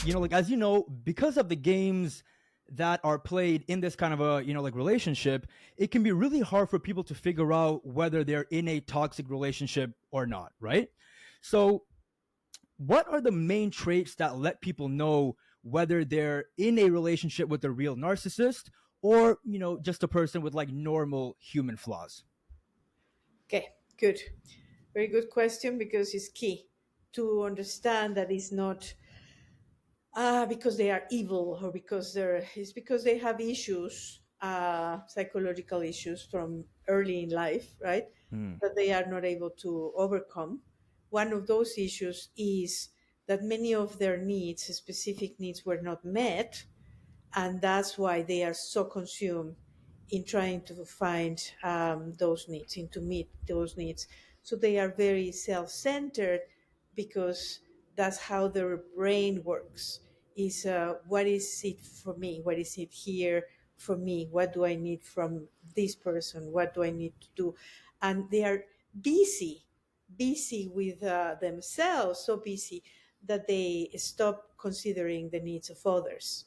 like, as you know, because of the games that are played in this kind of a, like, relationship, it can be really hard for people to figure out whether they're in a toxic relationship or not, right? So, what are the main traits that let people know whether they're in a relationship with a real narcissist or, just a person with like normal human flaws? Okay, good. Very good question because it's key to understand that it's not because they are evil or because it's because they have issues, psychological issues from early in life, right? Hmm. That they are not able to overcome. One of those issues is that many of their needs, specific needs, were not met, and that's why they are so consumed in trying to find those needs, in to meet those needs. So they are very self-centered because that's how their brain works. Is what is it for me? What is it here for me? What do I need from this person? What do I need to do? And they are busy, busy with themselves, so busy that they stop considering the needs of others,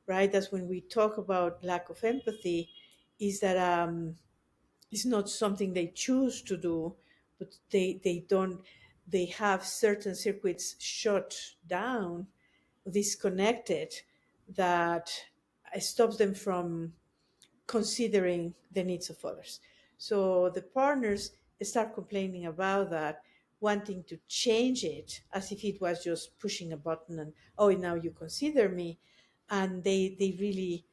right? That's when we talk about lack of empathy, is that it's not something they choose to do, but they don't, they have certain circuits shut down, disconnected, that stops them from considering the needs of others. So the partners start complaining about that, wanting to change it as if it was just pushing a button and, oh, now you consider me. And they really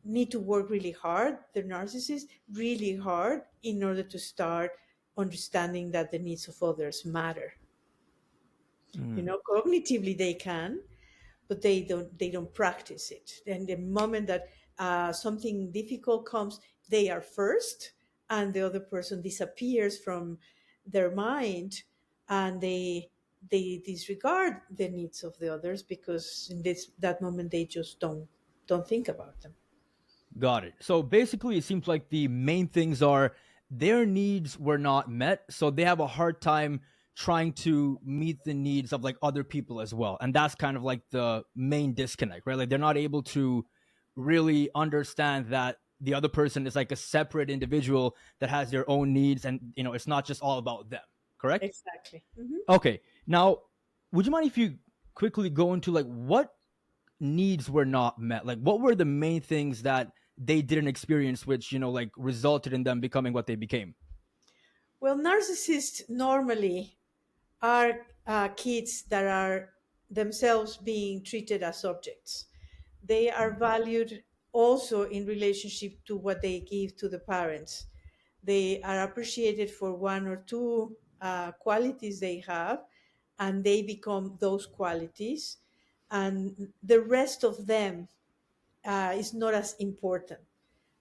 need to work really hard, the narcissist, really hard, in order to start understanding that the needs of others matter. You Mm. know, cognitively they can, but they don't practice it. And the moment that something difficult comes, they are first, and the other person disappears from their mind, and they disregard the needs of the others because in this that moment they just don't think about them. Got it. So basically, it seems like the main things are their needs were not met, so they have a hard time trying to meet the needs of like other people as well, and that's kind of like the main disconnect, right? Like they're not able to really understand that the other person is like a separate individual that has their own needs, and it's not just all about them. Correct? Exactly. Hmm. Okay. Now, would you mind if you quickly go into like what needs were not met? Like, what were the main things that they didn't experience, which like resulted in them becoming what they became? Well, narcissists normally are kids that are themselves being treated as objects. They are valued also in relationship to what they give to the parents. They are appreciated for one or two qualities they have, and they become those qualities, and the rest of them is not as important.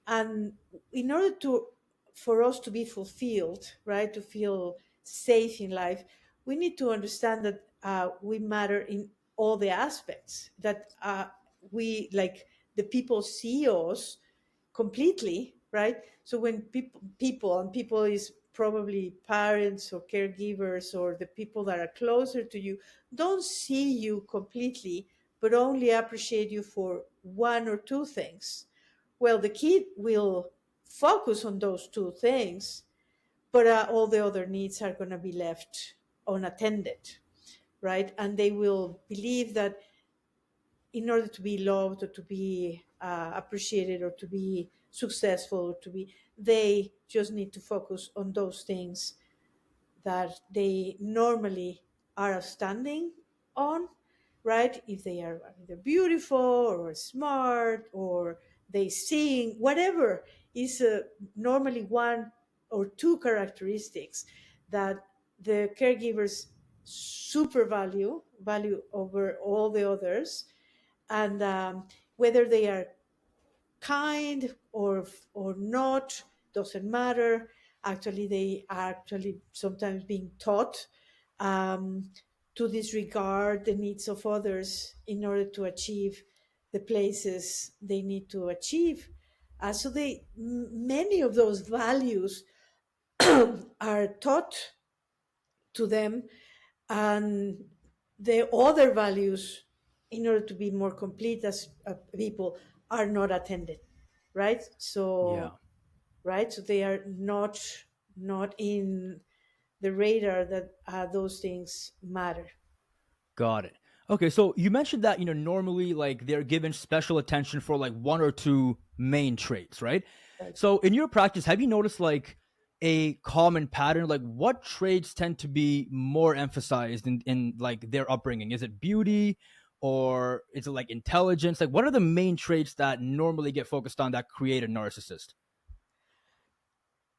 And in order to for us to be fulfilled, right, to feel safe in life, we need to understand that we matter in all the aspects, that we, like, the people see us completely, right? So when people is probably parents or caregivers or the people that are closer to you, don't see you completely, but only appreciate you for one or two things. Well, the kid will focus on those two things, but all the other needs are going to be left unattended, right? And they will believe that in order to be loved or to be appreciated or to be successful or to be, they just need to focus on those things that they normally are outstanding on, right? If they are either beautiful or smart or they sing, whatever is normally one or two characteristics that the caregivers super value over all the others. And whether they are kind or not doesn't matter. Actually, they are actually sometimes being taught um, to disregard the needs of others in order to achieve the places they need to achieve. So many of those values are taught to them, and the other values, in order to be more complete as people, are not attended, right? Yeah. So, right, so they are not in the radar that those things matter. Got it. Okay, so you mentioned that normally like they're given special attention for like one or two main traits, right? Right. So in your practice, have you noticed like a common pattern? Like what traits tend to be more emphasized in like their upbringing? Is it beauty or is it like intelligence? Like what are the main traits that normally get focused on that create a narcissist?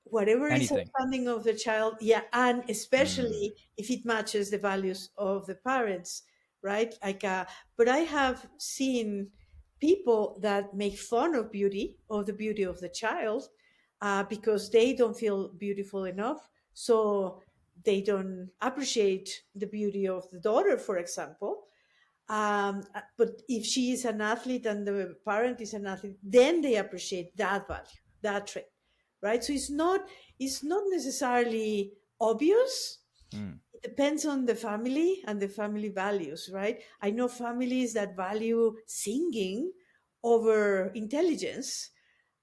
Whatever is Anything. outstanding of the child, yeah, and Mm, especially if it matches the values of the parents, right? Like, but I have seen people that make fun of the beauty of the child, because they don't feel beautiful enough, so they don't appreciate the beauty of the daughter, for example. But if she is an athlete and the parent is an athlete, then they appreciate that value, that trait, right? So it's not necessarily obvious. mm. It depends on the family and the family values, right? I know families that value singing over intelligence.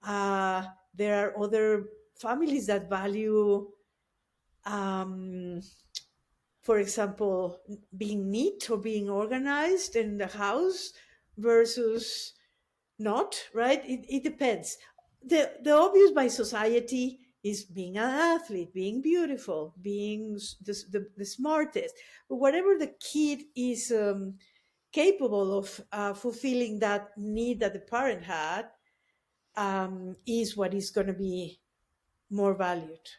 There are other families that value, um, for example, being neat or being organized in the house versus not, right? It depends. The obvious by society is being an athlete, being beautiful, being the smartest. But whatever the kid is capable of fulfilling that need that the parent had, is what is going to be more valued.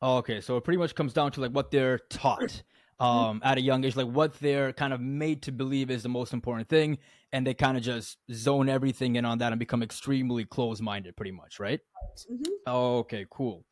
Okay, so it pretty much comes down to like what they're taught at a young age, like what they're kind of made to believe is the most important thing, and they kind of just zone everything in on that and become extremely close-minded, pretty much, right? Mhm. Okay, cool.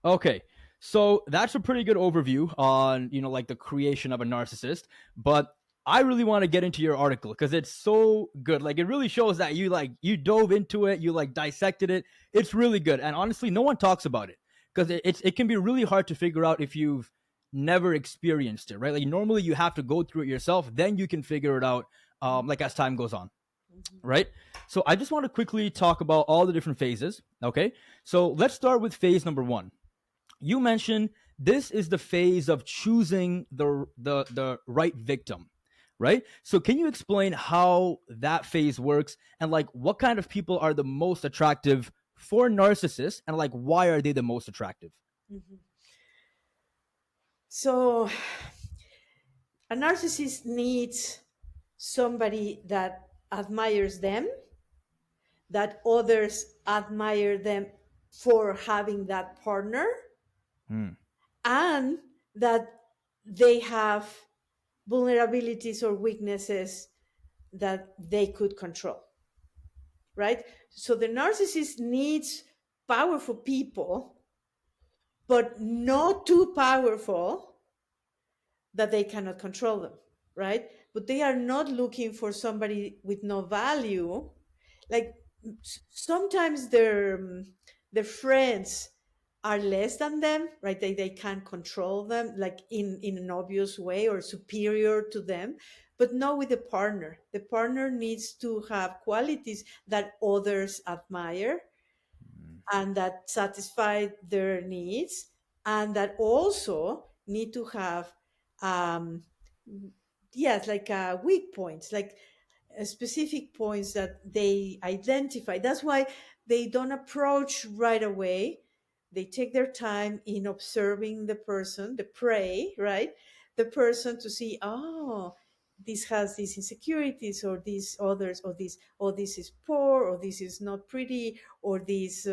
Okay, so that's a pretty good overview on like the creation of a narcissist, but I really want to get into your article because it's so good. Like it really shows that you dove into it, you like dissected it. It's really good, and honestly, no one talks about it because it can be really hard to figure out if you've never experienced it, right? Like normally you have to go through it yourself, then you can figure it out. Like as time goes on, Mhm. right? So I just want to quickly talk about all the different phases. Okay, so let's start with phase number one. You mentioned this is the phase of choosing the right victim, right? So can you explain how that phase works and like what kind of people are the most attractive for narcissists and like why are they the most attractive? Mhm. So a narcissist needs somebody that admires them, that others admire them for having that partner, Hmm. and that they have vulnerabilities or weaknesses that they could control, right? So the narcissist needs powerful people, but not too powerful that they cannot control them, right? But they are not looking for somebody with no value. Like, sometimes their friends are less than them, right? They can't control them, like in an obvious way, or superior to them, but not with the partner. The partner needs to have qualities that others admire and that satisfy their needs, and that also need to have, um, yes, like weak points, like specific points that they identify. That's why they don't approach right away. They take their time in observing the person, the prey, right? The person, to see, oh, this has these insecurities, or these others, or this is poor, or this is not pretty, or this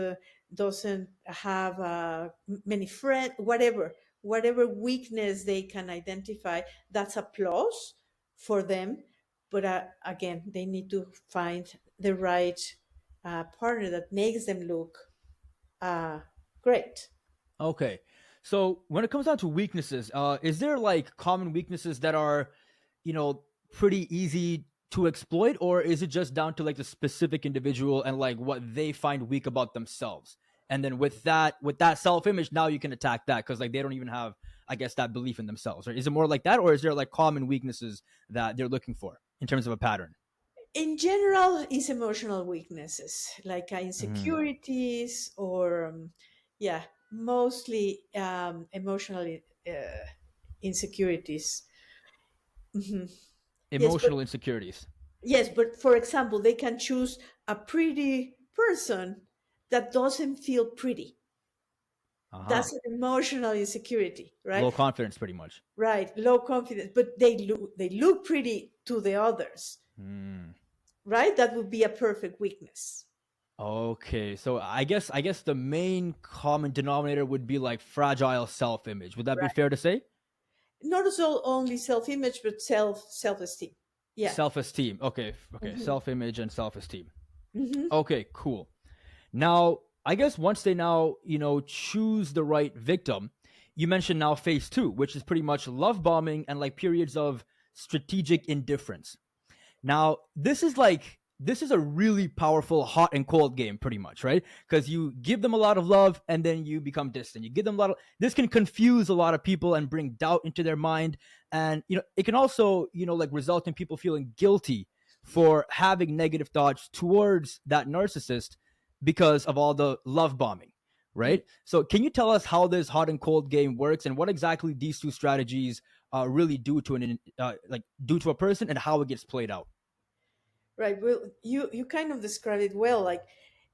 doesn't have many friends, whatever weakness they can identify. That's a plus for them. But again, they need to find the right partner that makes them look uh, great. Okay. So when it comes down to weaknesses, is there like common weaknesses that are, pretty easy to exploit, or is it just down to like the specific individual and like what they find weak about themselves? And then with that self-image, now you can attack that because like they don't even have, I guess, that belief in themselves. Right? Is it more like that, or is there like common weaknesses that they're looking for in terms of a pattern? In general, it's emotional weaknesses like Mm. insecurities or yeah, mostly emotional insecurities. Mhm. Yes, but Emotional insecurities. yes, but for example, they can choose a pretty person that doesn't feel pretty. Uh-huh. That's an emotional insecurity, right? Low confidence, pretty much. Right, low confidence, but they look pretty to the others, Mm. right? That would be a perfect weakness. Okay, so I guess the main common denominator would be like fragile self-image. Would that be Right. fair to say? Not so only self-image, but self-esteem. Yeah. Self-esteem. Okay, okay, Hmm. self-image and self-esteem. Hmm. Okay, cool. Now, I guess once they now, choose the right victim, you mentioned now phase two, which is pretty much love bombing and like periods of strategic indifference. Now, this is a really powerful hot and cold game, pretty much, right? Because you give them a lot of love and then you become distant. You give them a lot of this can confuse a lot of people and bring doubt into their mind. And it can also, like result in people feeling guilty for having negative thoughts towards that narcissist because of all the love bombing. Right. So, can you tell us how this hot and cold game works and what exactly these two strategies really do to do to a person and how it gets played out? Right. Well, you kind of described it well, like,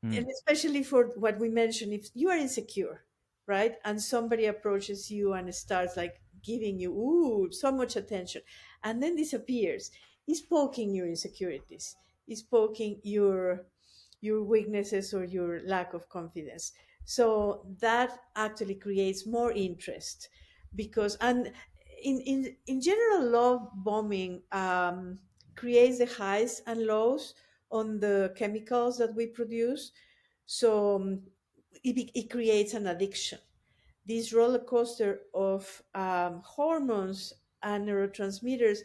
Mm. and especially for what we mentioned, if you are insecure, right, and somebody approaches you and starts like giving you so much attention, and then disappears, he's poking your insecurities, he's poking your weaknesses or your lack of confidence. So that actually creates more interest because and in general, love bombing creates the highs and lows on the chemicals that we produce. So it creates an addiction. This roller coaster of hormones and neurotransmitters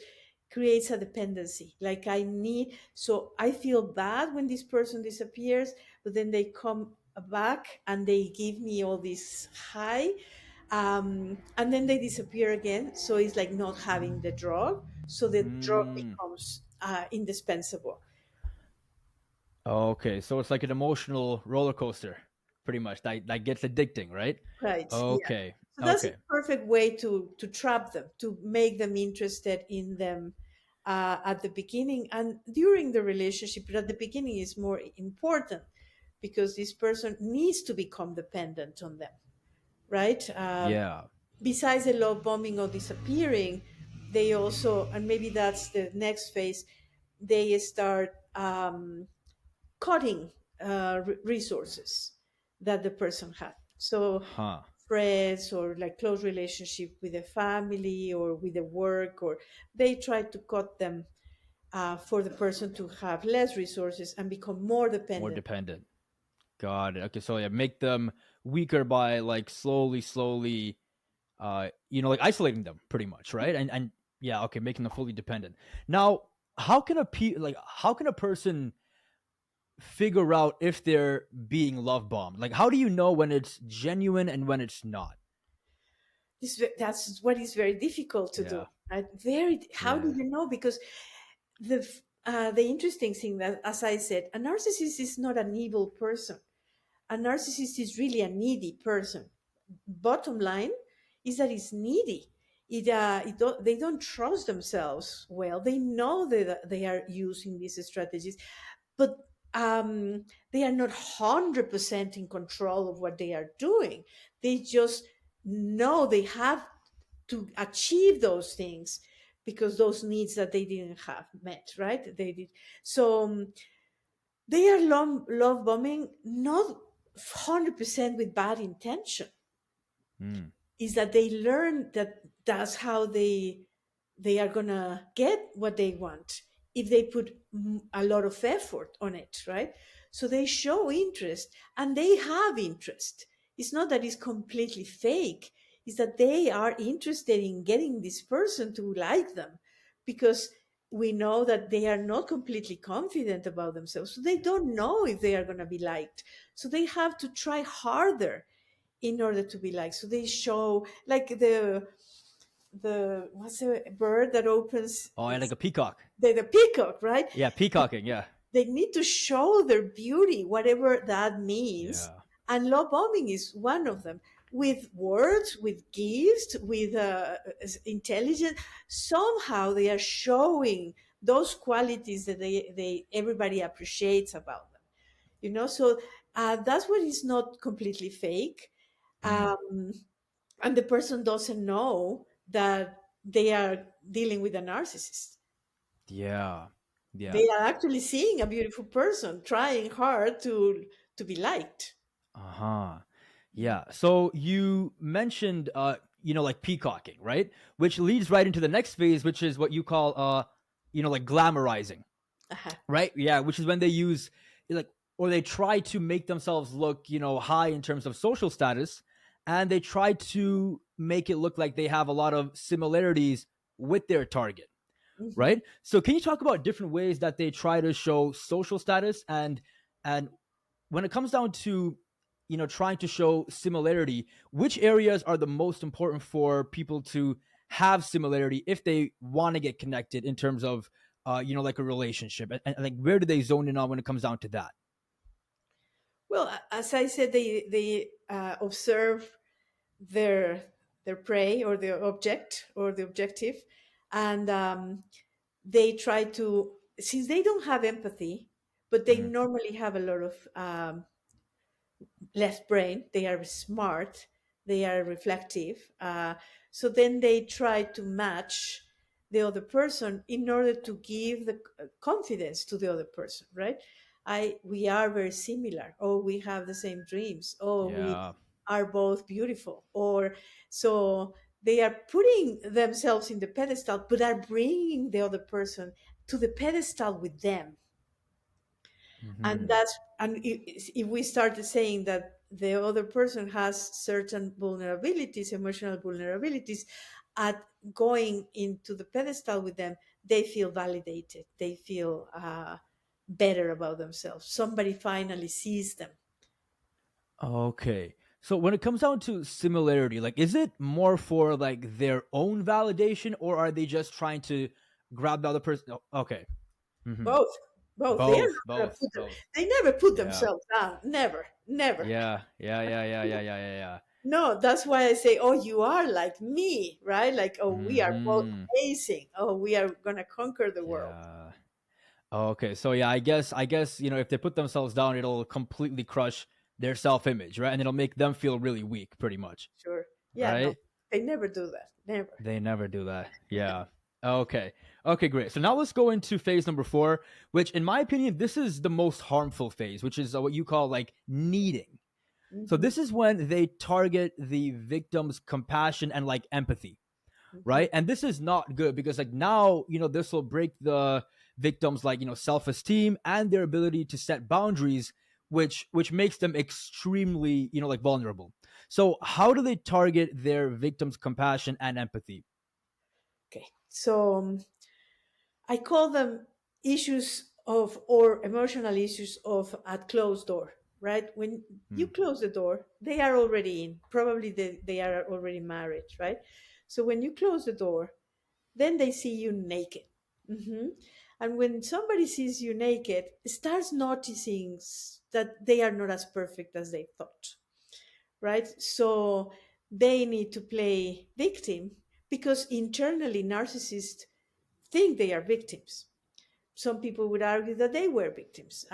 creates a dependency. Like I need, so I feel bad when this person disappears, but then they come back and they give me all this high, and then they disappear again. So it's like not having the drug. So the drug Mm. becomes indispensable. Okay, so it's like an emotional roller coaster, pretty much. That gets addicting, right? Right. Yeah. Okay, So that's a okay, perfect way to trap them, to make them interested in them at the beginning and during the relationship. But at the beginning is more important because this person needs to become dependent on them, right? yeah, Besides the love bombing or disappearing, they also, and maybe that's the next phase, they start cutting resources that the person had. So huh. friends or like close relationship with the family or with the work, or they try to cut them for the person to have less resources and become more More dependent. dependent. Got it. Okay, so yeah, make them weaker by like slowly, like isolating them, pretty much, right? And yeah, okay, making them fully dependent. Now, how can a person figure out if they're being love bombed? Like, how do you know when it's genuine and when it's not? That's what is very difficult to do. Yeah, Right? Very. How do yeah. you know? Because the interesting thing that, as I said, a narcissist is not an evil person. A narcissist is really a needy person. Bottom line is that it's needy. They don't trust themselves well. They know that they are using these strategies, but they are not 100% in control of what they are doing. They just know they have to achieve those things because those needs that they didn't have met, right? They did. So they are love bombing, not 100% with bad intention. Mm. Is that they learn that that's how they are gonna get what they want if they put a lot of effort on it, right? So they show interest and they have interest. It's not that it's completely fake. It's that they are interested in getting this person to like them because we know that they are not completely confident about themselves. So they don't know if they are going to be liked. So they have to try harder in order to be liked. So they show like the what's the bird that opens Oh, and like a peacock. the peacock, right? Yeah, peacocking. Yeah. They need to show their beauty, whatever that means. Yeah. And love bombing is one of them, with words, with gifts, with intelligence. Somehow they are showing those qualities that they everybody appreciates about them. So that's what is not completely fake. Mm. Um, and the person doesn't know that they are dealing with a narcissist. Yeah. Yeah. They are actually seeing a beautiful person trying hard to be liked. Uh-huh. Yeah. So you mentioned like peacocking, right? Which leads right into the next phase, which is what you call like glamorizing, Uh-huh. right? Yeah, which is when they use like or they try to make themselves look, high in terms of social status, and they try to make it look like they have a lot of similarities with their target, Mhm. right? So can you talk about different ways that they try to show social status, and when it comes down to trying to show similarity, which areas are the most important for people to have similarity if they want to get connected in terms of like a relationship, and like where do they zone in on when it comes down to that? Well, as I said, they observe their prey or their object or the objective, and they try to, since they don't have empathy, but they Mm, normally have a lot of left brain. They are smart. They are reflective. So then they try to match the other person in order to give the confidence to the other person, right? We are very similar. Oh, we have the same dreams. Oh, we yeah. are both beautiful. Or so they are putting themselves in the pedestal, but are bringing the other person to the pedestal with them. And Hmm. if we started saying that the other person has certain vulnerabilities, emotional vulnerabilities, at going into the pedestal with them, they feel validated, they feel better about themselves, somebody finally sees them. Okay. So when it comes down to similarity, like is it more for like their own validation, or are they just trying to grab the other person? Okay. Hmm. Both they are Both, not going to both, put them, both. they never put Yeah. themselves down, never, never. Yeah, yeah, yeah, yeah, yeah, yeah, yeah, yeah. No, that's why I say, oh, you are like me, right? Like, oh, we are both Hmm. amazing. Oh, we are going to conquer the world. Yeah. Okay. So yeah, I guess if they put themselves down, it'll completely crush their self-image, right? And it'll make them feel really weak, pretty much, Sure. Yeah, no, right? they never do that. Never. They never do that. Yeah. Okay. Okay, great. So now let's go into phase number 4, which in my opinion, this is the most harmful phase, which is what you call like needing. So Hmm. this is when they target the victim's compassion and like empathy, Hmm. right? And this is not good because like now, this will break the victims like, self-esteem and their ability to set boundaries, which makes them extremely, like vulnerable. So how do they target their victims' compassion and empathy? Okay. So I call them issues of, or emotional issues of at closed door, right? When you Hmm. close the door, they are already in. Probably they are already married, right? So when you close the door, then they see you naked. Hmm. And when somebody sees you naked, starts noticing that they are not as perfect as they thought, right? So they need to play victim because internally narcissists think they are victims. Some people would argue that they were victims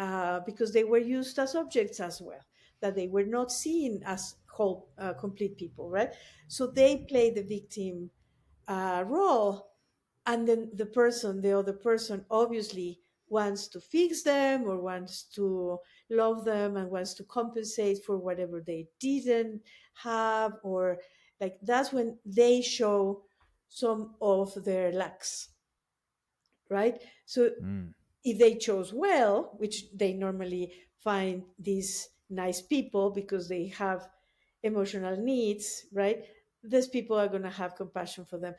because they were used as objects as well, that they were not seen as whole, complete people, right? So they play the victim role, and then the other person, obviously wants to fix them or wants to love them and wants to compensate for whatever they didn't have, or like that's when they show some of their lacks, right? So Hmm. if they chose well, which they normally find these nice people because they have emotional needs, right? These people are going to have compassion for them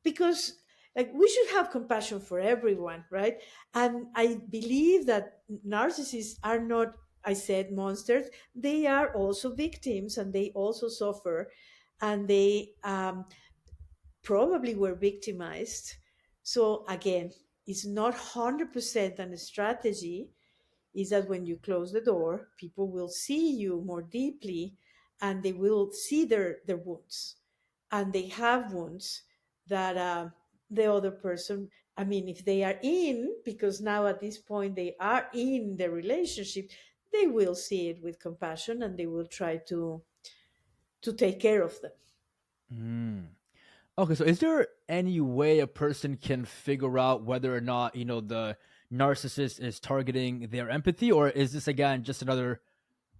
because Like, we should have compassion for everyone, right? And I believe that narcissists are not, I said, monsters. They are also victims, and they also suffer, and they probably were victimized. So again, it's not 100% a strategy. Is that when you close the door, people will see you more deeply, and they will see their wounds. And they have wounds that the other person, I mean, if they are in, because now at this point they are in the relationship, they will see it with compassion, and they will try to take care of them. Mm. Okay, so is there any way a person can figure out whether or not, the narcissist is targeting their empathy, or is this again just another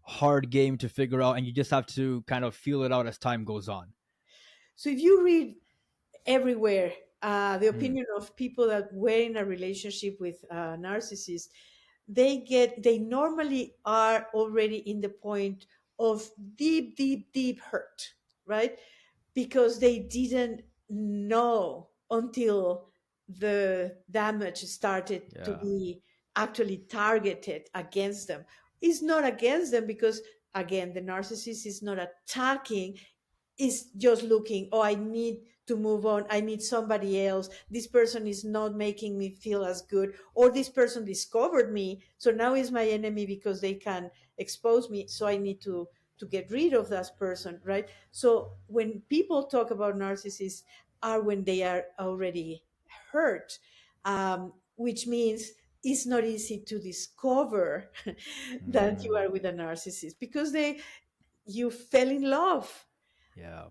hard game to figure out and you just have to kind of feel it out as time goes on? So if you read everywhere the Mm. opinion of people that were in a relationship with narcissists, they normally are already in the point of deep, deep, deep hurt, right? Because they didn't know until the damage started to Yeah. be actually targeted against them. It's not against them because, again, the narcissist is not attacking, is just looking, oh, I need to move on, I need somebody else, this person is not making me feel as good, or this person discovered me, so now is my enemy because they can expose me, so I need to get rid of that person, right? So when people talk about narcissists, are when they are already hurt, which means it's not easy to discover that you Mm. are with a narcissist because you fell in love, Yeah.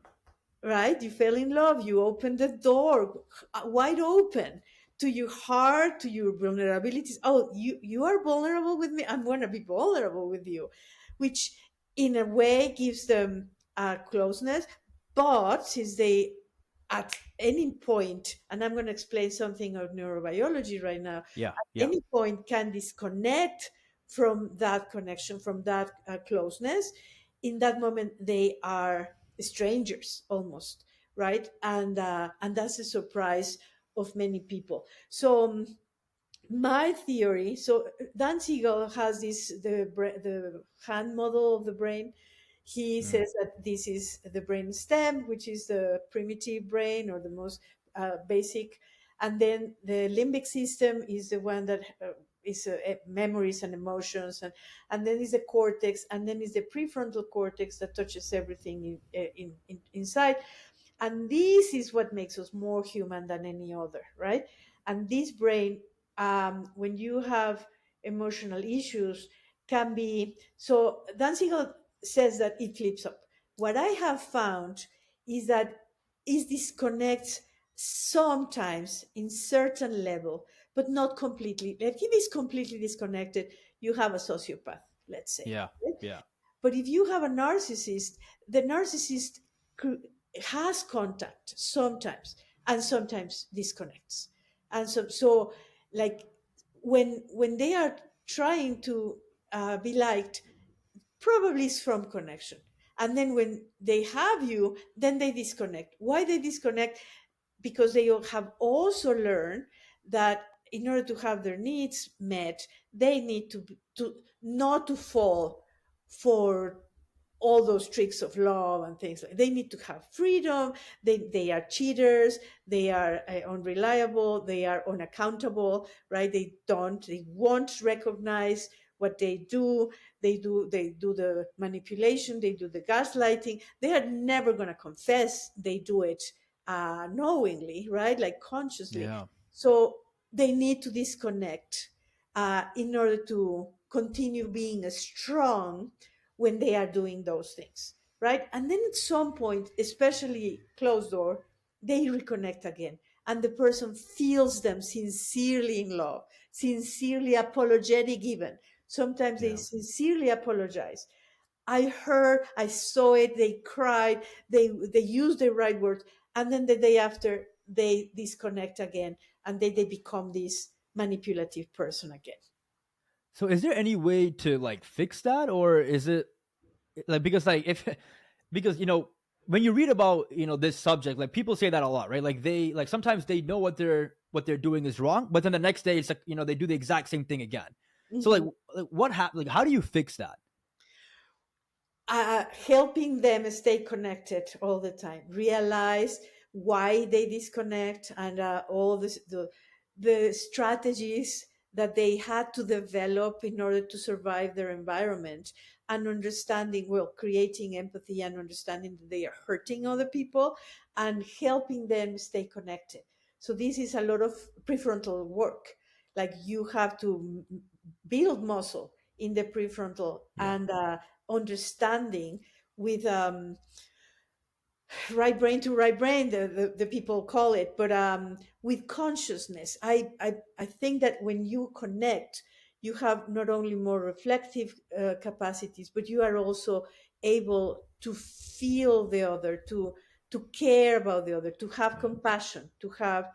right? You fell in love. You opened the door wide open to your heart, to your vulnerabilities. Oh, you are vulnerable with me. I'm going to be vulnerable with you, which in a way gives them closeness. But since they, at any point, and I'm going to explain something of neurobiology right now, Yeah. at Yeah. any point can disconnect from that connection, from that closeness. In that moment, they are strangers almost, right? And that's a surprise of many people. So my theory, so Dan Siegel has this, the hand model of the brain. He Mm. says that this is the brain stem, which is the primitive brain, or the most basic, and then the limbic system is the one that is memories and emotions, and then is the cortex, and then is the prefrontal cortex that touches everything inside. And this is what makes us more human than any other, right? And this brain, when you have emotional issues, can be, so Danziger says that it flips up. What I have found is that it disconnects sometimes in certain level, but not completely. Like, if it's completely disconnected, you have a sociopath, let's say, Yeah. right? Yeah. But if you have a narcissist, the narcissist has contact sometimes, and sometimes disconnects. And so like, when they are trying to be liked, probably it's from connection. And then when they have you, then they disconnect. Why they disconnect? Because they have also learned that in order to have their needs met, they need to not to fall for all those tricks of love and things like. They need to have freedom. They are cheaters, they are unreliable, they are unaccountable, right? They won't recognize what they do the manipulation, they do the gaslighting. They are never going to confess they do it knowingly, right? Like, consciously. Yeah. So they need to disconnect in order to continue being strong when they are doing those things, right? And then at some point, especially closed door, they reconnect again, and the person feels them sincerely in love, sincerely apologetic even. Sometimes they Yeah. sincerely apologize. I heard, I saw it, they cried, they used the right words, and then the day after they disconnect again, and they become this manipulative person again. So is there any way to like fix that, or is it like, because like if because when you read about this subject, like people say that a lot, right? Like they like sometimes they know what they're doing is wrong, but then the next day it's like they do the exact same thing again. So Mhm. like what happened? Like how do you fix that? Helping them stay connected all the time, realize why they disconnect, and all the strategies that they had to develop in order to survive their environment, and understanding, well, creating empathy and understanding that they are hurting other people, and helping them stay connected. So this is a lot of prefrontal work. Like you have to build muscle in the prefrontal, Yeah. and understanding with right brain to right brain, the people call it, but with consciousness. I think that when you connect, you have not only more reflective capacities, but you are also able to feel the other, to care about the other, to have Yeah. compassion, to have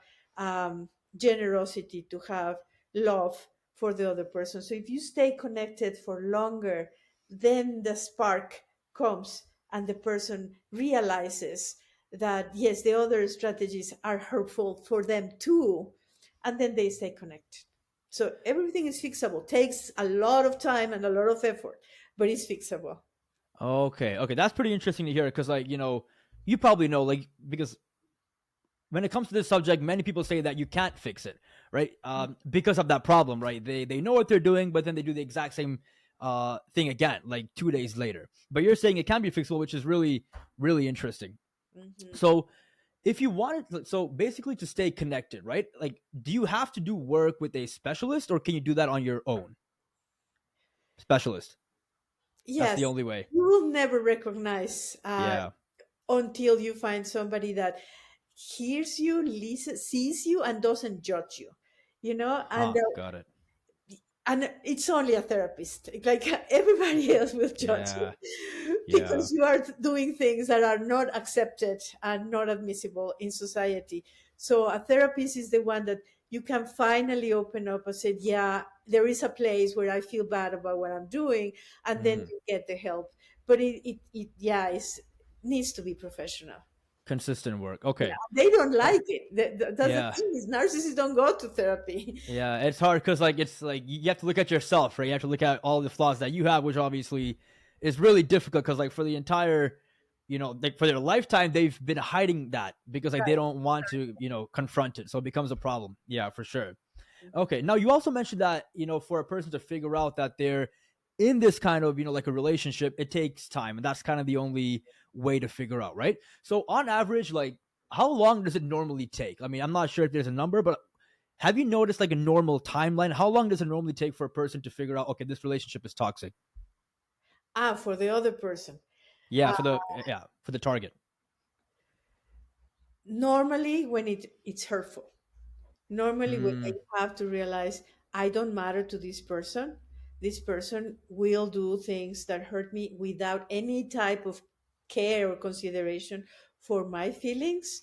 generosity, to have love for the other person. So if you stay connected for longer, then the spark comes, and the person realizes that yes, the other strategies are hurtful for them too, and then they stay connected. So everything is fixable. Takes a lot of time and a lot of effort, but it's fixable. Okay. Okay. That's pretty interesting to hear because, like, you probably know, like, because when it comes to this subject, many people say that you can't fix it, right? Because of that problem, right? They know what they're doing, but then they do the exact same thing again, like 2 days later. But you're saying it can be fixable, which is really, really interesting. Mhm. So, if you wanted, so basically to stay connected, right? Like, do you have to do work with a specialist, or can you do that on your own? Specialist. That's Yes, the only way. you will never recognize Yeah. until you find somebody that hears you, listens, sees you, and doesn't judge you. And Huh. Got it. it's only a therapist. Like everybody else will judge Yeah. you Yeah. because you are doing things that are not accepted and not admissible in society. So a therapist is the one that you can finally open up and say, yeah, there is a place where I feel bad about what I'm doing, and then Mhm. you get the help. But it yeah, it's needs to be professional. Consistent work. Yeah, Okay. they don't Oh, like it. That's the yeah. thing, is narcissists don't go to therapy. Yeah, it's hard because it's like you have to look at yourself, right? You have to look at all the flaws that you have, which obviously is really difficult because like for the entire, like for their lifetime, they've been hiding that because like they Right. don't want to, confront it, so it becomes a problem. Yeah, for sure. Mhm. Okay, now you also mentioned that for a person to figure out that they're in this kind of like a relationship, it takes time, and that's kind of the only way to figure out, right? So on average, like how long does it normally take? I mean, I'm not sure if there's a number, but have you noticed like a normal timeline? How long does it normally take for a person to figure out, okay, this relationship is toxic? For the other person. Yeah, Uh, for the target. Normally, when it's hurtful. Normally, when Mm, you have to realize I don't matter to this person. This person will do things that hurt me without any type of care or consideration for my feelings.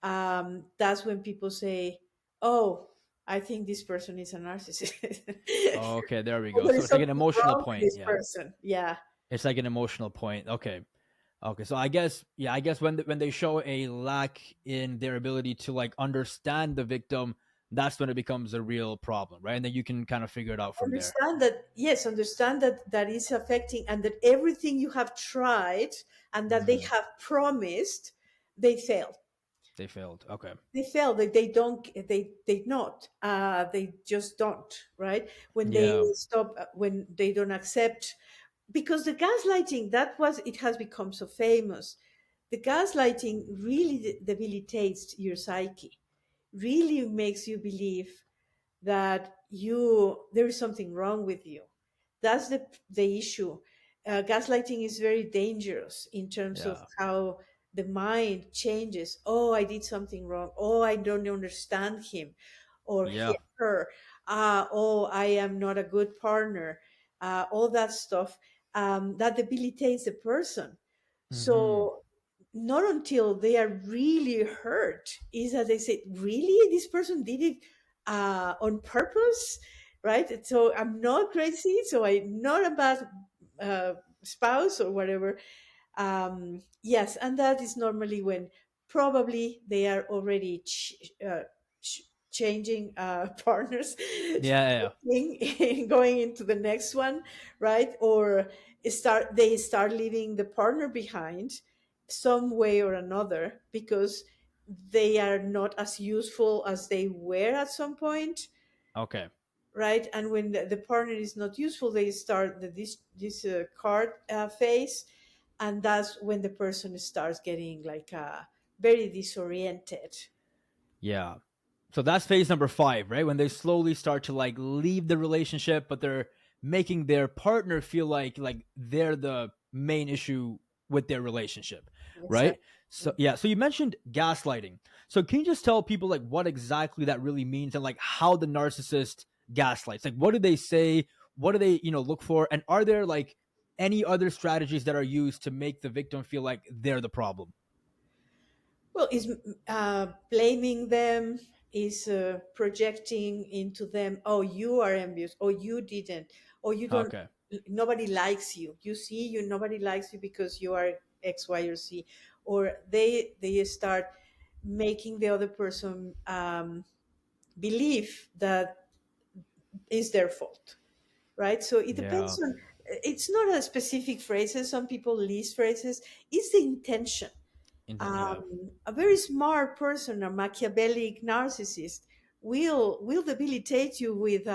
That's when people say, "Oh, I think this person is a narcissist." okay, there we Or go. there So is it's like an something emotional wrong with point. this Yeah, person. Yeah. it's like an emotional point. Okay. Okay, so I guess yeah, I guess when they show a lack in their ability to like understand the victim, that's when it becomes a real problem, right? And then you can kind of figure it out from there. Understand that, yes, understand that that is affecting, and that everything you have tried and that they Mhm. have promised, they fail. They failed. Okay. They fail. They don't, they not, they just don't, right? When they Yeah. stop, when they don't accept, because the gaslighting, that was, it has become so famous. The gaslighting really debilitates your psyche, really makes you believe that there is something wrong with you. That's the issue. Gaslighting is very dangerous in terms of Yeah. how the mind changes. Oh, I did something wrong. Oh, I don't understand him or Yeah. her. Oh, I am not a good partner. All that stuff, that debilitates the person. Mhm. So not until they are really hurt is that they say, really, this person did it on purpose, right? So I'm not crazy, so I'm not a bad spouse or whatever. Yes, and that is normally when probably they are already changing partners, Yeah, yeah, going into the next one, right? Or they start leaving the partner behind some way or another because they are not as useful as they were at some point, yeah. Okay. right? And when the partner is not useful, they start this card phase, and that's when the person starts getting like very disoriented. Yeah. So that's phase number 5, right? When they slowly start to like leave the relationship, but they're making their partner feel like they're the main issue with their relationship, right? Exactly. So yeah, so you mentioned gaslighting. So can you just tell people like what exactly that really means and like how the narcissist gaslights? Like what do they say? What do they, look for? And are there like any other strategies that are used to make the victim feel like they're the problem? Well, is blaming them, is projecting into them, oh, you are envious, or you didn't, or you don't, Okay. nobody likes you. You see, nobody likes you because you are X, Y, or Z. Or they start making the other person believe that is their fault, right? So it Yeah. depends on, it's not a specific phrases. Some people list phrases. It's the intention. Yeah. A very smart person, a Machiavellic narcissist, will debilitate you with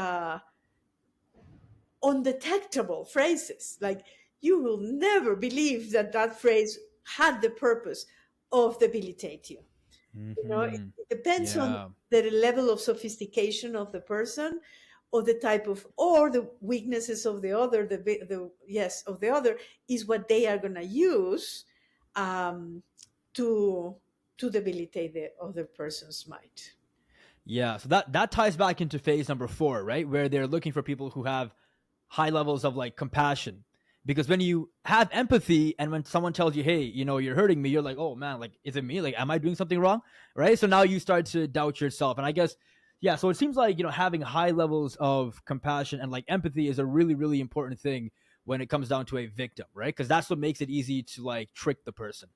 undetectable phrases. Like you will never believe that that phrase had the purpose of debilitate you. Mm-hmm. It depends on Yeah. the level of sophistication of the person, or the type of, or the weaknesses of the other. Yes, of the other is what they are going to use um, to debilitate the other person's mind. Yeah. So that ties back into phase number 4, right? Where they're looking for people who have high levels of like compassion. Because when you have empathy and when someone tells you, hey, you're hurting me, you're like, oh man, like, is it me? Like, am I doing something wrong? Right. So now you start to doubt yourself. And I guess, yeah, so it seems like, having high levels of compassion and like empathy is a really, really important thing when it comes down to a victim, right? Because that's what makes it easy to like trick the person.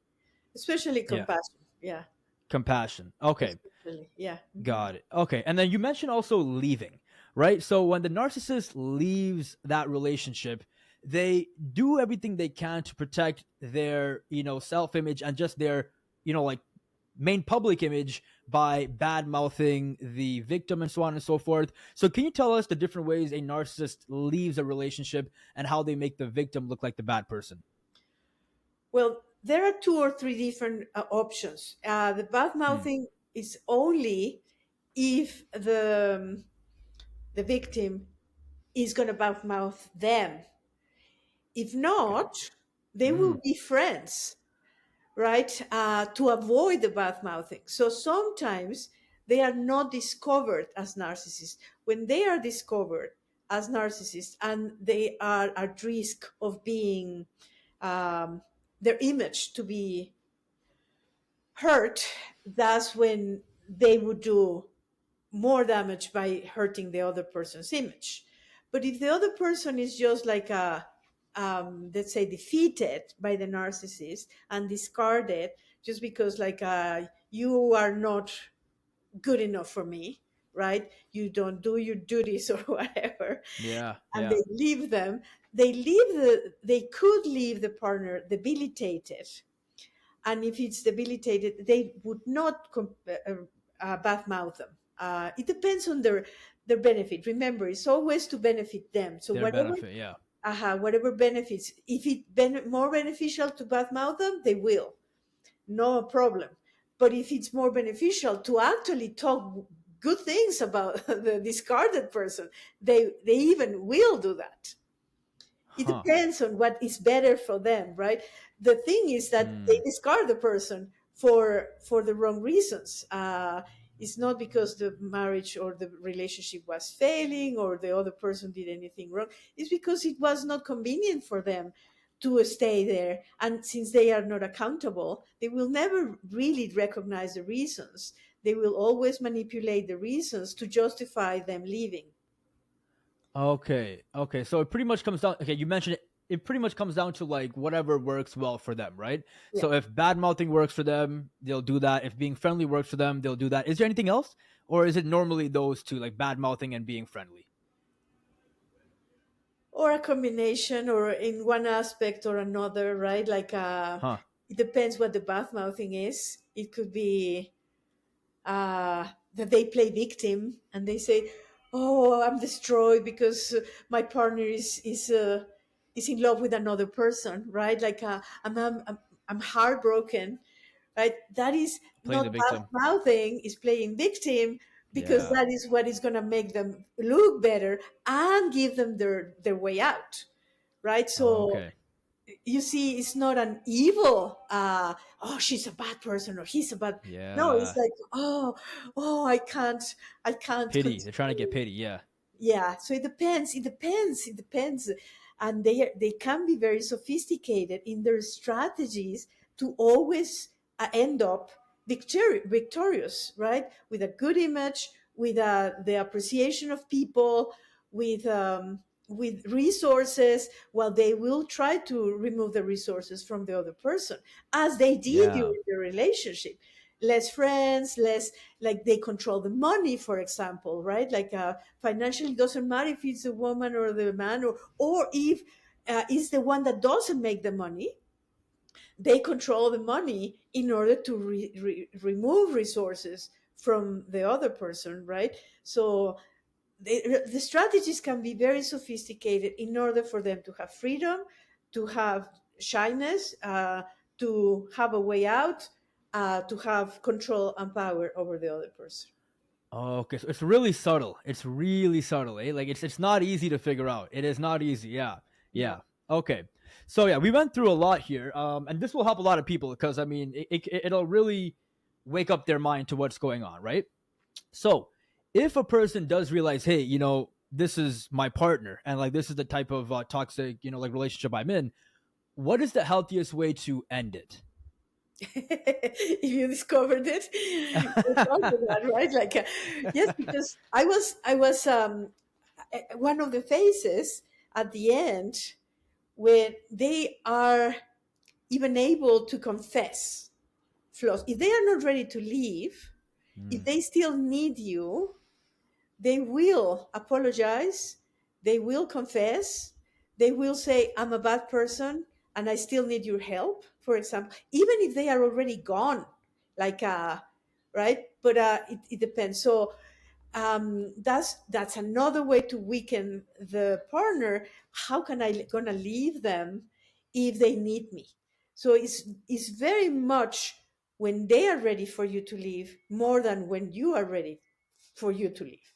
Especially Yeah. compassion. Yeah, Compassion. Okay. especially. Yeah. Mhm. Got it. Okay. And then you mentioned also leaving, right? So when the narcissist leaves that relationship, they do everything they can to protect their, self image and just their, like main public image by bad mouthing the victim and so on and so forth. So can you tell us the different ways a narcissist leaves a relationship and how they make the victim look like the bad person? Well, there are two or three different options. The bad Hmm. mouthing is only if the victim is going to badmouth them. If Okay. not, they Hmm. will be friends, right? To avoid the bad mouthing. So sometimes they are not discovered as narcissists. When they are discovered as narcissists and they are at risk of being um, their image to be hurt, that's when they would do more damage by hurting the other person's image. But if the other person is just like let's say, defeated by the narcissist and discarded just because, like, you are not good enough for me, right? You don't do your duties or whatever, Yeah. and Yeah. they leave them. They could leave the partner debilitated, and if it's debilitated, they would not badmouth them. It depends on their benefit. Remember, it's always to benefit them. So Their whatever, benefit. Yeah. whatever benefits, if it more beneficial to badmouth them, they will, no problem. But if it's more beneficial to actually talk good things about the discarded person, they even will do that. It Huh. depends on what is better for them, right? The thing is that they Hmm. discard the person for the wrong reasons. It's not because the marriage or the relationship was failing or the other person did anything wrong. It's because it was not convenient for them to stay there, and since they are not accountable, they will never really recognize the reasons. They will always manipulate the reasons to justify them leaving. Okay. Okay. So it pretty much comes down. Okay. You mentioned it pretty much comes down to like whatever works well for them, right? Yeah. So if bad mouthing works for them, they'll do that. If being friendly works for them, they'll do that. Is there anything else, or is it normally those two, like bad mouthing and being friendly? Or a combination, or in one aspect or another, right? Like Huh? it depends what the bath mouthing is. It could be that they play victim and they say, "Oh, I'm destroyed because my partner is in love with another person," right? Like I'm heartbroken, right? That is Playing not the bad victim. mouthing; is playing victim, because Yeah. that is what is going to make them look better and give them their way out, right? So Okay. you see, it's not an evil oh, she's a bad person or he's a bad. No, it's Yeah. like, oh, I can't Pity. They're trying to get continue. pity. Yeah. Yeah, so it depends, and they can be very sophisticated in their strategies to always end up victorious, right? With a good image, with the appreciation of people, with resources, while they will try to remove the resources from the other person, as they did Yeah. during the relationship. Less friends, less, like they control the money, for example, right? Like financially, doesn't matter if it's the woman or the man, or if it's the one that doesn't make the money. They control the money in order to remove resources from the other person, right? So the strategies can be very sophisticated in order for them to have freedom, to have shyness, to have a way out, to have control and power over the other person. Okay, so it's really subtle. It's really subtle, eh? Like it's not easy to figure out. It is not easy. Yeah, No. yeah. Okay, so yeah, we went through a lot here, and this will help a lot of people because I mean, it'll really wake up their mind to what's going on, right? So, if a person does realize, hey, this is my partner, and like this is the type of toxic, like relationship I'm in, what is the healthiest way to end it? If you discovered it, you talked to that, right? Like, yes, because I was one of the phases at the end when they are even able to confess flaws. If they are not ready to leave, if Mm. they still need you, they will apologize, they will confess, they will say, "I'm a bad person and I still need your help," for example, even if they are already gone. Like, right? But it depends. So that's another way to weaken the partner. How can I gonna leave them if they need me? So it's very much when they are ready for you to leave, more than when you are ready for you to leave.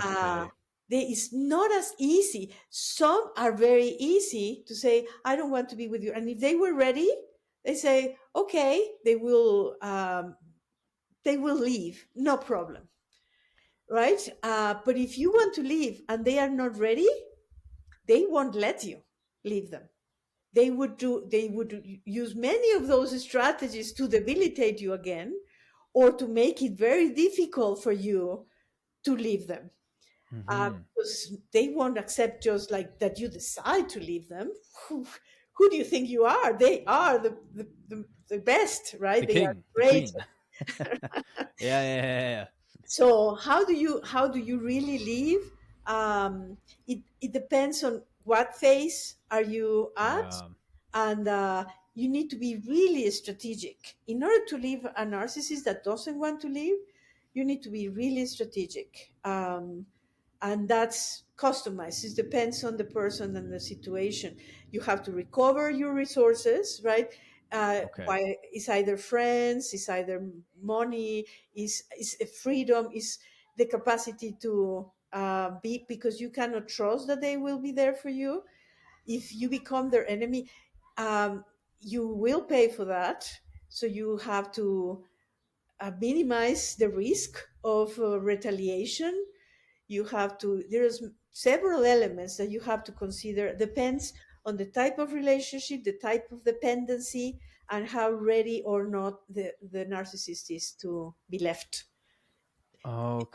uh, Okay. it's not as easy. Some are very easy to say, "I don't want to be with you," and if they were ready, they say, "Okay," they will leave, no problem, right? But if you want to leave and they are not ready, they won't let you leave them. They would use many of those strategies to debilitate you again, or to make it very difficult for you to leave them, Hmm. because they won't accept just like that you decide to leave them. Who do you think you are? They are the best, The right? They are king, the great. queen. Yeah, yeah, yeah, So how do you really leave? It depends on what phase are you at, yeah. and you need to be really strategic in order to leave a narcissist that doesn't want to leave. You need to be really strategic, and that's customized. It depends on the person and the situation. You have to recover your resources, right? Okay. By it's either friends, it's either money, is freedom, is the capacity to be, because you cannot trust that they will be there for you. If you become their enemy, um, you will pay for that. So you have to minimize the risk of retaliation. You have to There's several elements that you have to consider. Depends on the type of relationship, the type of dependency, and how ready or not the narcissist is to be left.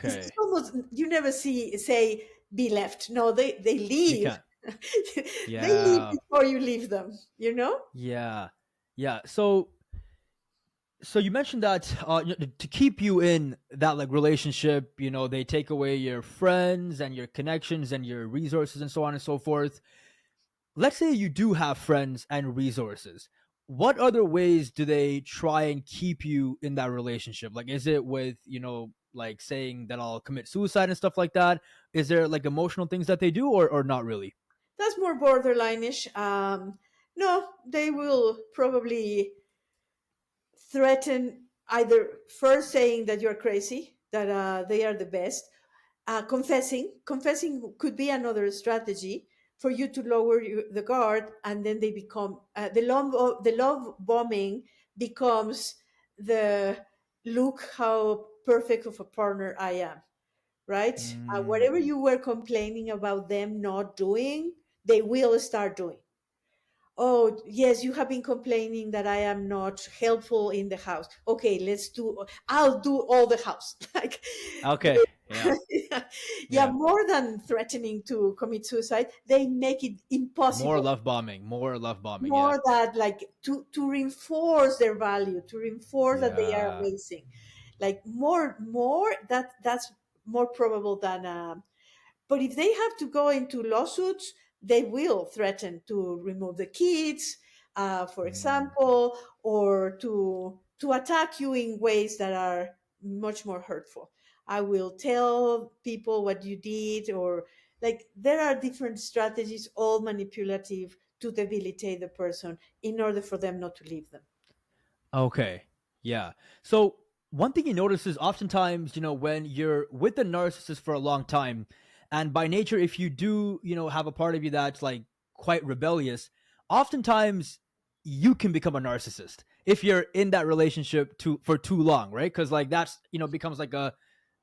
It's Okay. almost, you never see say be left. No, they You leave. can't. They leave Yeah. before you leave them, you know? Yeah. Yeah. So you mentioned that to keep you in that like relationship, they take away your friends and your connections and your resources and so on and so forth. Let's say you do have friends and resources. What other ways do they try and keep you in that relationship? Like, is it with, like saying that I'll commit suicide and stuff like that? Is there like emotional things that they do, or not really? That's more borderline-ish. No, they will probably threaten, either first saying that you're crazy, that they are the best. Confessing could be another strategy for you to lower the guard, and then they become the love bombing becomes the look how perfect of a partner I am, right? Whatever Mm, you were complaining about them not doing, they will start doing. Oh, yes, you have been complaining that I am not helpful in the house. Okay, I'll do all the house. Like, okay. Yeah. yeah, yeah, Yeah. more than threatening to commit suicide, they make it More impossible. love bombing. More love bombing. Yeah. More that, like, to reinforce their value, to reinforce that they are Yeah. amazing. Like, more that's more probable than but if they have to go into lawsuits, they will threaten to remove the kids, for Mm. example, or to attack you in ways that are much more hurtful. I will tell people what you did, or, like, there are different strategies, all manipulative, to debilitate the person in order for them not to leave them. Okay. Yeah. So one thing you notice is oftentimes, when you're with the narcissist for a long time, and by nature, if you do, have a part of you that's like quite rebellious, oftentimes you can become a narcissist if you're in that relationship for too long, right? Because like that's becomes like a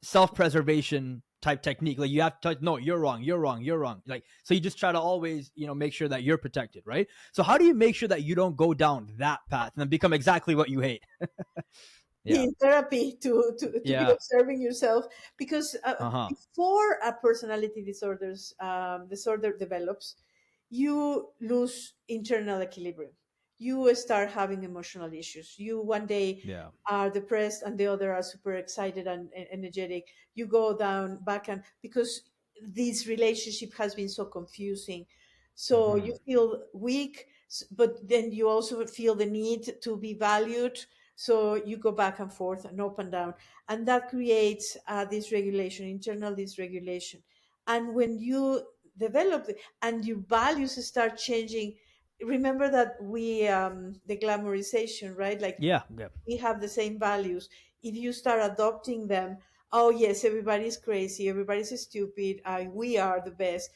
self-preservation type technique. Like you have to no, you're wrong, you're wrong, you're wrong. Like so you just try to always, make sure that you're protected, right? So how do you make sure that you don't go down that path and then become exactly what you hate? Yeah. In therapy to be Yeah. observing yourself, because Uh-huh. before a personality disorder develops, you lose internal equilibrium. You start having emotional issues. You one day Yeah. are depressed and the other are super excited and energetic. You go down back, and because this relationship has been so confusing, so you Mm-hmm. feel weak, but then you also feel the need to be valued, so you go back and forth and up and down, and that creates dysregulation, internal dysregulation. And when you develop and your values start changing, remember that the glamorization, right? Like, Yeah. Yeah. we have the same values. If you start adopting them, oh yes, everybody's crazy, everybody's stupid, we are the best,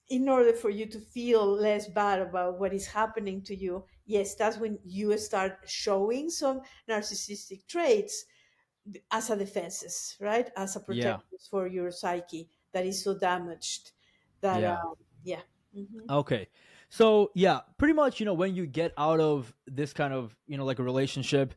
in order for you to feel less bad about what is happening to you, yes, that's when you start showing some narcissistic traits as a defenses, right? As a Yeah. protector for your psyche that is so damaged that, Yeah. yeah. Hmm. Okay. So yeah, pretty much, when you get out of this kind of, like a relationship,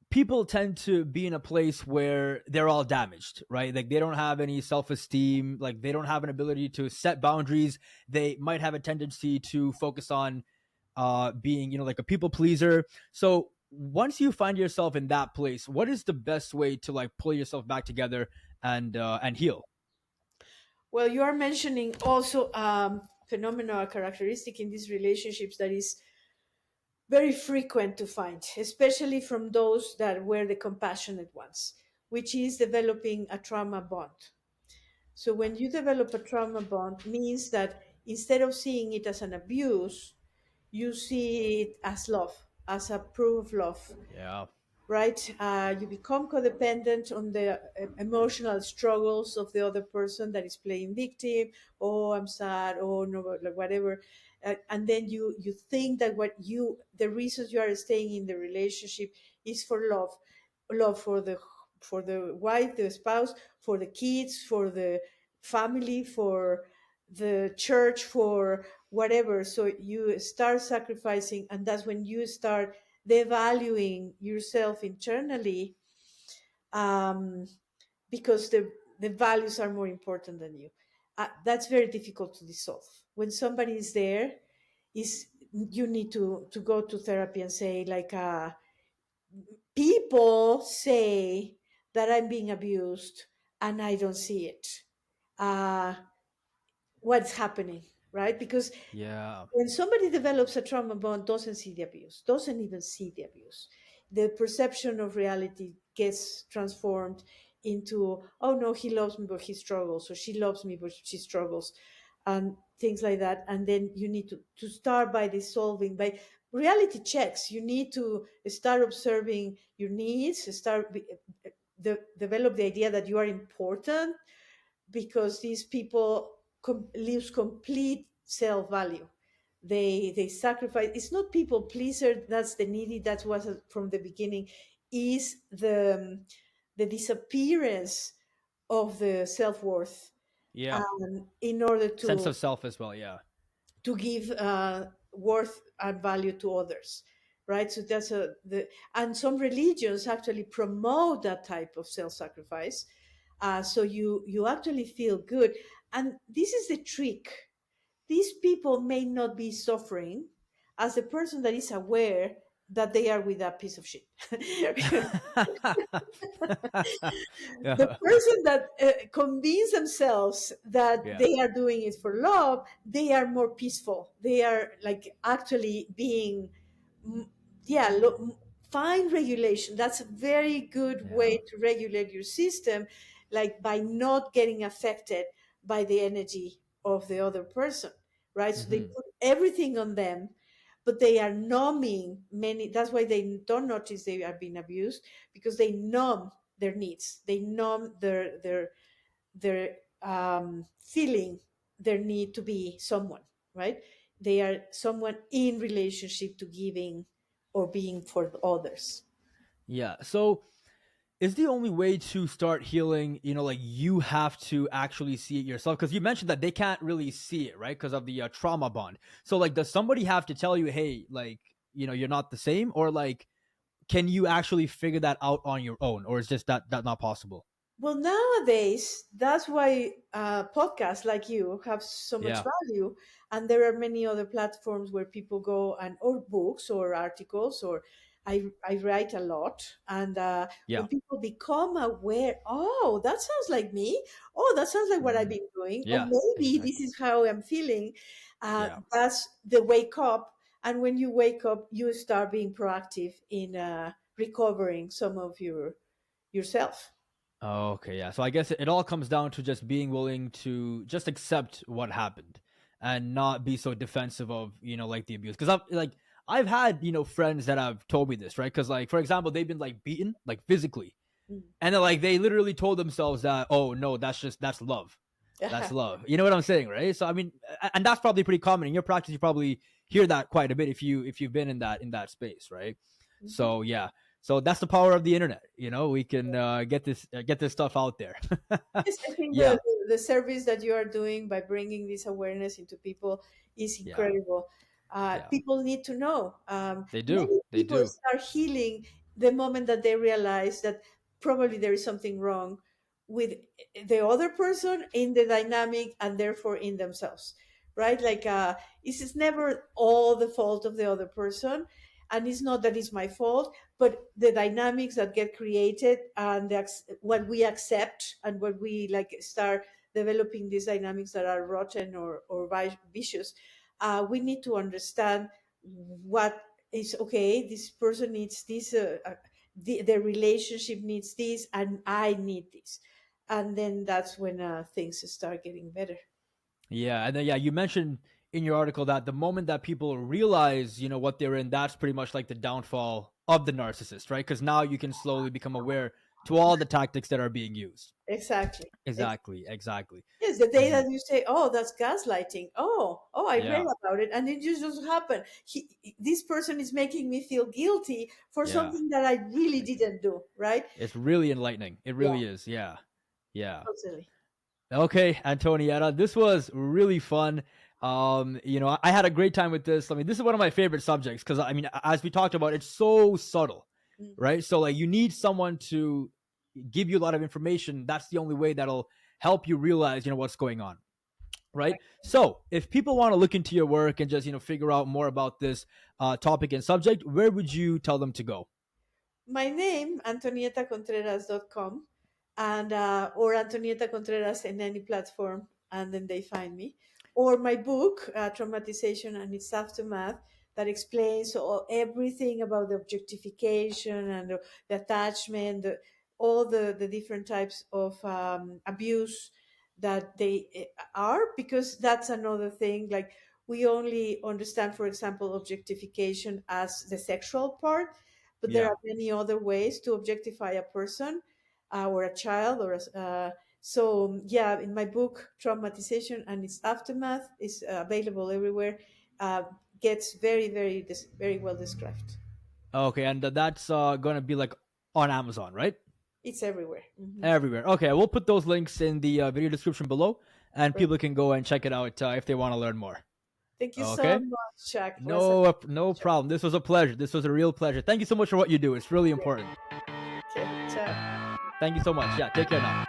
people tend to be in a place where they're all damaged, right? Like they don't have any self-esteem, like they don't have an ability to set boundaries. They might have a tendency to focus on being, like a people pleaser. So once you find yourself in that place, what is the best way to like pull yourself back together and heal? Well, you are mentioning also phenomena, characteristic in these relationships that is very frequent to find, especially from those that were the compassionate ones, which is developing a trauma bond. So when you develop a trauma bond, means that instead of seeing it as an abuse, you see it as love, as a proof of love, Yeah. right? You become codependent on the emotional struggles of the other person that is playing victim. Oh, I'm sad. Oh no, like whatever. And then you think that the reasons you are staying in the relationship is for love, love for the wife, the spouse, for the kids, for the family, for the church, for whatever. So you start sacrificing, and that's when you start devaluing yourself internally, um, because the values are more important than you. That's very difficult to dissolve. when somebody is there, is you need to go to therapy and say like, people say that I'm being abused and I don't see it. Uh, what's happening, right? Because Yeah. when somebody develops a trauma bond, doesn't see the abuse, doesn't even see the abuse, the perception of reality gets transformed into, oh no, he loves me but he struggles, or she loves me but she struggles, and things like that. And then you need to start by dissolving, by reality checks. You need to start observing your needs, develop the idea that you are important, because these people lose complete self value. They sacrifice. It's not people pleaser. That's the needy. That was from the beginning. Is the disappearance of the self worth, Yeah. in order Sense of self as well. Yeah. to give worth and value to others, right? So that's and some religions actually promote that type of self-sacrifice. So you actually feel good, and this is the trick. These people may not be suffering as the person that is aware that they are with that piece of shit. The Yeah. person that convince themselves that Yeah. they are doing it for love, they are more peaceful. They are like actually being, mm, yeah, find regulation. That's a very good Yeah. way to regulate your system, like by not getting affected by the energy of the other person, right? So they Hmm. put everything on them, but they are numbing many. That's why they don't notice they are being abused, because they numb their needs. They numb their feeling their need to be someone, right? They are someone in relationship to giving or being for others. Yeah. So is the only way to start healing, like you have to actually see it yourself? Because you mentioned that they can't really see it, right? Because of the trauma bond. So, like, does somebody have to tell you, hey, like, you're not the same? Or, like, can you actually figure that out on your own? Or is just that not possible? Well, nowadays, that's why podcasts like you have so much Yeah. value, and there are many other platforms where people go, and or books or articles, or I write a lot, and when Yeah. people become aware, oh, that sounds like me, oh, that sounds like what I've Mhm. been doing, or Yeah. maybe this Exactly. is how I'm feeling. Yeah. That's the wake up, and when you wake up, you start being proactive in recovering some of yourself. Okay, yeah. So I guess it all comes down to just being willing to just accept what happened and not be so defensive of, like the abuse. Because I've had, friends that have told me this, right? Because, like, for example, they've been like beaten, like physically. Mm. And then, like, they literally told themselves that, oh no, that's love. That's love. You know what I'm saying, right? So I mean, and that's probably pretty common in your practice. You probably hear that quite a bit if you've been in that space, right? Mhm. So yeah, so that's the power of the internet. We can get this stuff out there. Yes, I think Yeah, the service that you are doing by bringing this awareness into people is yeah, incredible. yeah. People need to know. They do. Many They people do. start healing the moment that they realize that probably there is something wrong with the other person in the dynamic, and therefore in themselves, right? Like, it's never all the fault of the other person, and it's not that it's my fault, but the dynamics that get created, and what we accept, and what we like start developing these dynamics that are rotten or vicious. We need to understand what is okay. This person needs this, the relationship needs this, and I need this, and then that's when things start getting better. Yeah, and then yeah, you mentioned in your article that the moment that people realize, what they're in, that's pretty much like the downfall of the narcissist, right? Because now you can slowly become aware to all the tactics that are being used. Exactly. Exactly, exactly. Yes, the day Hmm. that you say, "Oh, that's gaslighting." Oh, I read Yeah, about it, and it just happened. This person is making me feel guilty for yeah. something that I really It, didn't do. Right? it's really enlightening. It Yeah, really is. Yeah, yeah. totally. Okay, Antonietta, this was really fun. I had a great time with this. I mean, this is one of my favorite subjects because I mean, as we talked about, it's so subtle, Mhm. right? So like, you need someone to give you a lot of information. That's the only way that'll help you realize, what's going on. right? So if people want to look into your work and just figure out more about this topic and subject, where would you tell them to go? My name, antonietacontreras.com, and or Antonieta Contreras in any platform, and then they find me. Or my book, Traumatization and Its Aftermath, that explains everything about the objectification and the attachment, all the different types of abuse that they are, because that's another thing. Like, we only understand, for example, objectification as the sexual part, but there Yeah. are many other ways to objectify a person, or a child, so yeah. In my book, Traumatization and Its Aftermath, is available everywhere. uh, Gets very well described. Okay, and that's gonna be like on Amazon, right? It's everywhere. Hmm. Everywhere. Okay, we'll put those links in the video description below, and Right. people can go and check it out if they want to learn more. Thank you so Okay. much, Chuck. It was a No pleasure. problem. This was a pleasure. This was a real pleasure. Thank you so much for what you do. It's really important. Okay, ciao. Thank you so much. Yeah, take care now.